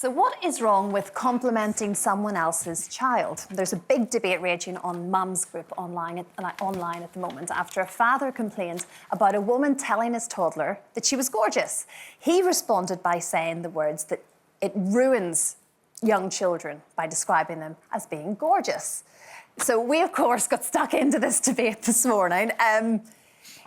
So what is wrong with complimenting someone else's child? There's a big debate raging on Mum's Group online at the moment after a father complained about a woman telling his toddler that she was gorgeous. He responded by saying the words that it ruins young children by describing them as being gorgeous. So we, of course, got stuck into this debate this morning.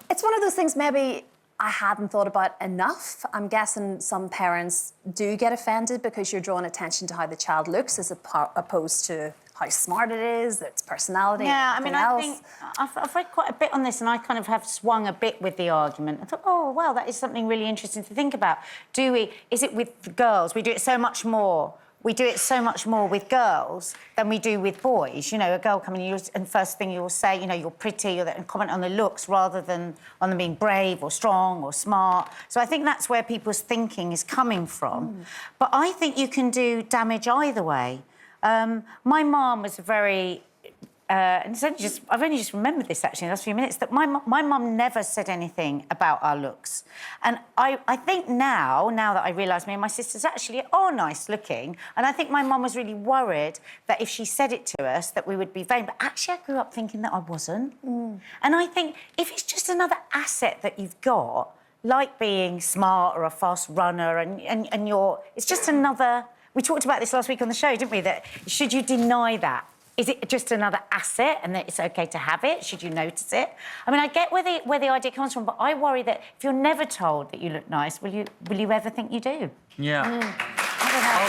It's one of those things maybe I hadn't thought about enough. I'm guessing some parents do get offended because you're drawing attention to how the child looks as opposed to how smart it is, its personality. Yeah, and I think I've read quite a bit on this, and I kind of have swung a bit with the argument. I thought, oh, well, that is something really interesting to think about. Is it with the girls? We do it so much more. We do it so much more with girls than we do with boys. You know, a girl coming in and first thing you'll say, you know, you're pretty, and comment on the looks rather than on them being brave or strong or smart. So I think that's where people's thinking is coming from. But I think you can do damage either way. My mum was very... and I've only just remembered this, actually, in the last few minutes, that my mum never said anything about our looks. And I think now that I realise me and my sisters actually are nice looking, and I think my mum was really worried that if she said it to us, that we would be vain. But actually, I grew up thinking that I wasn't. And I think if it's just another asset that you've got, like being smart or a fast runner, and it's just another... We talked about this last week on the show, didn't we? That should you deny that? Is it just another asset and that it's OK to have it? Should you notice it? I mean, I get where the idea comes from, but I worry that if you're never told that you look nice, will you ever think you do? Yeah. I don't know.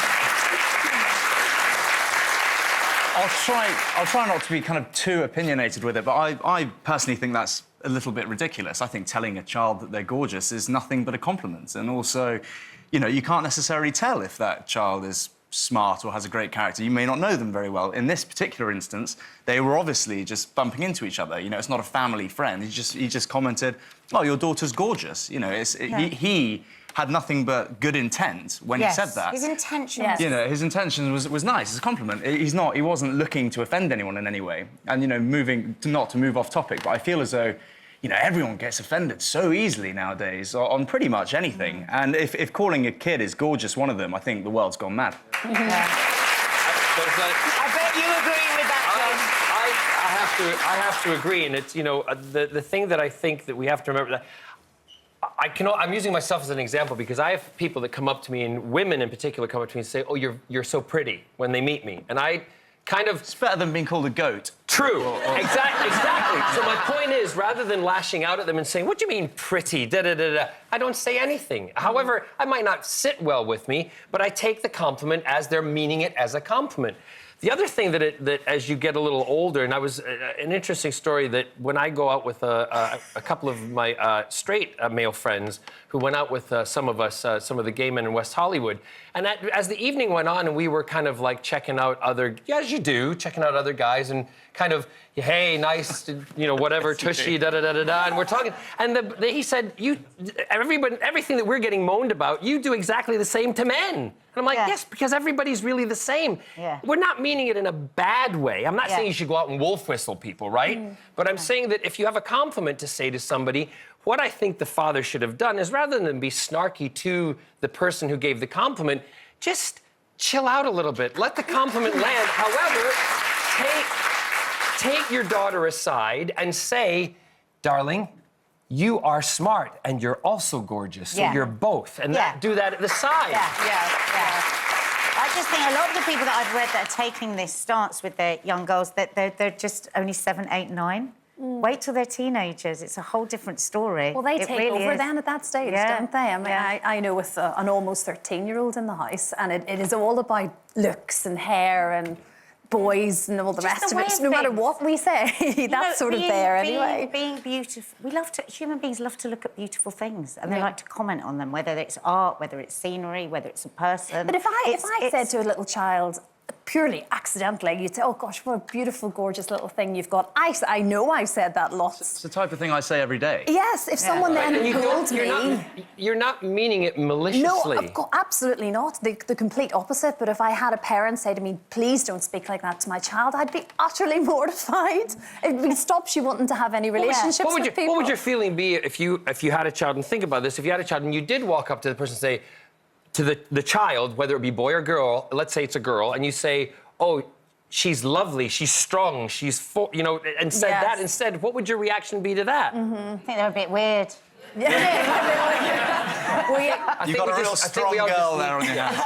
I'll try not to be kind of too opinionated with it, but I personally think that's a little bit ridiculous. I think telling a child that they're gorgeous is nothing but a compliment. And also, you know, you can't necessarily tell if that child is smart or has a great character. You may not know them very well. In this particular instance, they were obviously just bumping into each other. You know, it's not a family friend. He just commented, "Oh, your daughter's gorgeous." You know, he had nothing but good intent when he said that. His intention. Yes. You know, his intention was nice. It's a compliment. He wasn't looking to offend anyone in any way. And you know, not to move off topic, but I feel as though, you know, everyone gets offended so easily nowadays on pretty much anything. And if calling a kid is gorgeous one of them, I think the world's gone mad. I bet you agree with that, John. I have to agree, and it's, you know, the thing that I think that we have to remember that I'm using myself as an example because I have people that come up to me, and women in particular come up to me and say, "Oh, you're so pretty," when they meet me, and I kind of... It's better than being called a goat. True. Exactly. So my point is, rather than lashing out at them and saying, "What do you mean pretty? Da-da-da-da," I don't say anything. However, I might not sit well with me, but I take the compliment as they're meaning it as a compliment. The other thing that as you get a little older, and I was an interesting story that when I go out with a couple of my straight male friends who went out with some of the gay men in West Hollywood, and as the evening went on and we were kind of like checking out as you do, checking out other guys and kind of, hey, nice, you know, whatever, tushy, da-da-da-da-da, and we're talking, and he said, everything that we're getting moaned about, you do exactly the same to men. And I'm like, yes, because everybody's really the same. Yeah. We're not meaning it in a bad way. I'm not saying you should go out and wolf whistle people, right? But I'm saying that if you have a compliment to say to somebody, what I think the father should have done is rather than be snarky to the person who gave the compliment, just chill out a little bit. Let the compliment land. However, take your daughter aside and say, "Darling, you are smart and you're also gorgeous, so you're both." And do that at the side. I just think a lot of the people that I've read that are taking this stance with their young girls, that they're just only 7, 8, 9. Wait till they're teenagers. It's a whole different story. Well, they take really over is. then at that stage, don't they? I mean, I know with an almost 13-year-old in the house, and it is all about looks and hair and boys and all the rest of it. No matter what we say, that's sort of there anyway. Being beautiful. Human beings love to look at beautiful things, and they like to comment on them, whether it's art, whether it's scenery, whether it's a person. But if I said to a little child, purely accidentally, you'd say, "Oh gosh, what a beautiful, gorgeous little thing you've got." I know I've said that lots. It's the type of thing I say every day. Yes, if someone then told me... You're not meaning it maliciously. No, absolutely not. The complete opposite. But if I had a parent say to me, "Please don't speak like that to my child," I'd be utterly mortified. It stops you wanting to have any relationships with people. What would your feeling be if you had a child, and think about this, if you had a child and you did walk up to the person and say, to the child, whether it be boy or girl, let's say it's a girl, and you say, oh, she's lovely, she's strong, and said Yes. that instead, what would your reaction be to that? I think they're a bit weird. Well, yeah. You've got a real strong girl there on your hands.